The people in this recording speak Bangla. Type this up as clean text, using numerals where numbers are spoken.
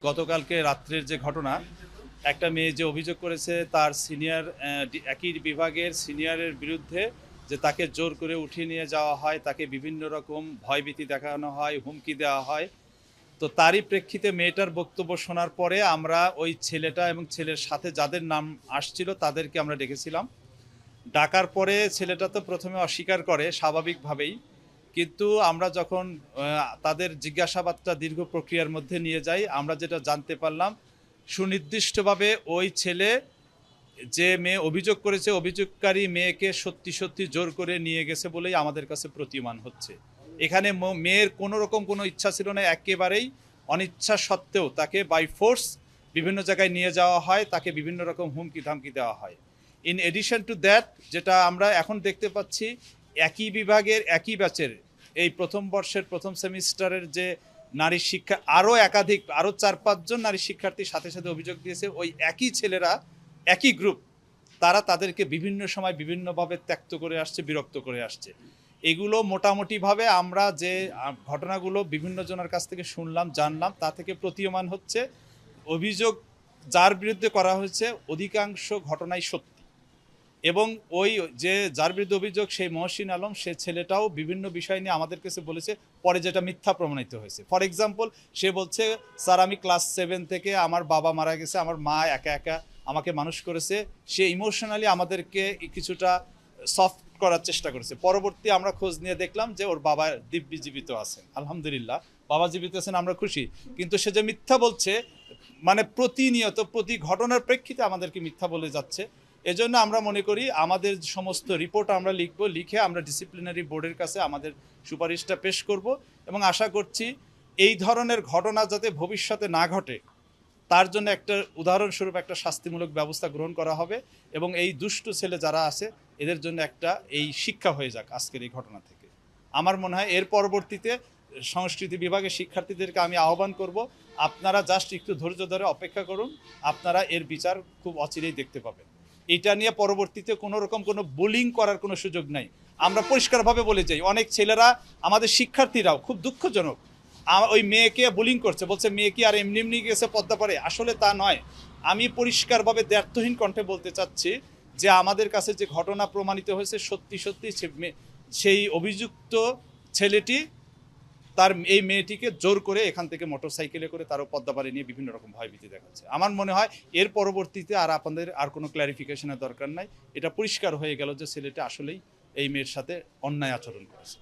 গতকালকে রাত্রের যে ঘটনা, একটা মেয়ে যে অভিযোগ করেছে তার সিনিয়র একই বিভাগের সিনিয়রের বিরুদ্ধে যে তাকে জোর করে উঠিয়ে নিয়ে যাওয়া হয়, তাকে বিভিন্ন রকম ভয়ভীতি দেখানো হয়, হুমকি দেওয়া হয়। তো তারই প্রেক্ষিতে মেয়েটার বক্তব্য শোনার পরে আমরা ওই ছেলেটা এবং ছেলের সাথে যাদের নাম আসছিল তাদেরকে আমরা ডেকেছিলাম। ডাকার পরে ছেলেটা তো প্রথমে অস্বীকার করে স্বাভাবিকভাবেই, কিন্তু আমরা যখন তাদের জিজ্ঞাসাবাদটা দীর্ঘ প্রক্রিয়ার মধ্যে নিয়ে যাই, আমরা যেটা জানতে পারলাম সুনির্দিষ্টভাবে ওই ছেলে যে মেয়ে অভিযোগ করেছে, অভিযোগকারী মেয়েকে সত্যি সত্যি জোর করে নিয়ে গেছে বলেই আমাদের কাছে প্রতীয়মান হচ্ছে। এখানে মেয়ের কোনো রকম কোনো ইচ্ছা ছিল না, একেবারেই অনিচ্ছা সত্ত্বেও তাকে বাই ফোর্স বিভিন্ন জায়গায় নিয়ে যাওয়া হয়, তাকে বিভিন্ন রকম হুমকি ধামকি দেওয়া হয়। ইন এডিশন টু দ্যাট, যেটা আমরা এখন দেখতে পাচ্ছি, একই বিভাগের একই ব্যাচের এই প্রথম বর্ষের প্রথম সেমিস্টারের যে নারী শিক্ষা আরও একাধিক আরও 4-5 জন নারী শিক্ষার্থীর সাথে সাথে অভিযোগ দিয়েছে ওই একই ছেলেরা, একই গ্রুপ, তারা তাদেরকে বিভিন্ন সময় বিভিন্নভাবে ত্যক্ত করে আসছে, বিরক্ত করে আসছে। এগুলো মোটামুটিভাবে আমরা যে ঘটনাগুলো বিভিন্ন জনের কাছ থেকে শুনলাম, জানলাম, তা থেকে প্রতীয়মান হচ্ছে অভিযোগ যার বিরুদ্ধে করা হয়েছে অধিকাংশ ঘটনাই সত্যি। এবং ওই যে যার বিরুদ্ধে অভিযোগ সেই মহসিন আলম, সে ছেলেটাও বিভিন্ন বিষয় নিয়ে আমাদের কাছে বলেছে, পরে যেটা মিথ্যা প্রমাণিত হয়েছে। ফর এক্সাম্পল, সে বলছে, স্যার আমি ক্লাস 7 থেকে আমার বাবা মারা গেছে, আমার মা একা একা আমাকে মানুষ করেছে। সে ইমোশনালি আমাদেরকে কিছুটা সফট করার চেষ্টা করেছে। পরবর্তী আমরা খোঁজ নিয়ে দেখলাম যে ওর বাবা দিব্যি জীবিত আছেন, আলহামদুলিল্লাহ বাবা জীবিত আছেন, আমরা খুশি। কিন্তু সে যে মিথ্যা বলছে, মানে প্রতিনিয়ত প্রতি ঘটনার প্রেক্ষিতে আমাদেরকে মিথ্যা বলে যাচ্ছে। এজন্য আমরা মনে করি আমাদের সমস্ত রিপোর্ট আমরা লিখব, লিখে আমরা ডিসিপ্লিনারি বোর্ডের কাছে আমাদের সুপারিশটা পেশ করব এবং আশা করছি এই ধরনের ঘটনা যাতে ভবিষ্যতে না ঘটে তার জন্য একটা উদাহরণস্বরূপ একটা শাস্তিমূলক ব্যবস্থা গ্রহণ করা হবে এবং এই দুষ্টু ছেলে যারা আছে এদের জন্য একটা এই শিক্ষা হয়ে যাক আজকের এই ঘটনা থেকে। আমার মনে হয় এর পরবর্তীতে সংস্কৃতি বিভাগের শিক্ষার্থীদেরকে আমি আহ্বান করব, আপনারা জাস্ট একটু ধৈর্য ধরে অপেক্ষা করুন, আপনারা এর বিচার খুব অচিরেই দেখতে পাবেন। এটা নিয়ে পরবর্তীতে কোনো রকম কোনো বুলিং করার কোনো সুযোগ নাই। আমরা পরিষ্কারভাবে বলে যাই, অনেক ছেলেরা আমাদের শিক্ষার্থীরাও খুব দুঃখজনক ওই মেয়েকে বুলিং করছে, বলছে মেয়ে কি আর এমনি এমনি গেছে পদ্মা পারে। আসলে তা নয়। আমি পরিষ্কারভাবে দ্ব্যর্থহীন কণ্ঠে বলতে চাচ্ছি যে আমাদের কাছে যে ঘটনা প্রমাণিত হয়েছে সত্যি সত্যি সেই অভিযুক্ত ছেলেটি তার এই মেয়েটিকে জোর করে এখান থেকে মোটরসাইকেলে করে তারও পদ্মাপাড়ে নিয়ে বিভিন্ন রকম ভয়ভীতি দেখাচ্ছে। আমার মনে হয় এর পরবর্তীতে আর আপনাদের আর কোনো ক্ল্যারিফিকেশনের দরকার নাই। এটা পরিষ্কার হয়ে গেল যে ছেলেটা আসলেই এই মেয়ের সাথে অন্যায় আচরণ করেছে।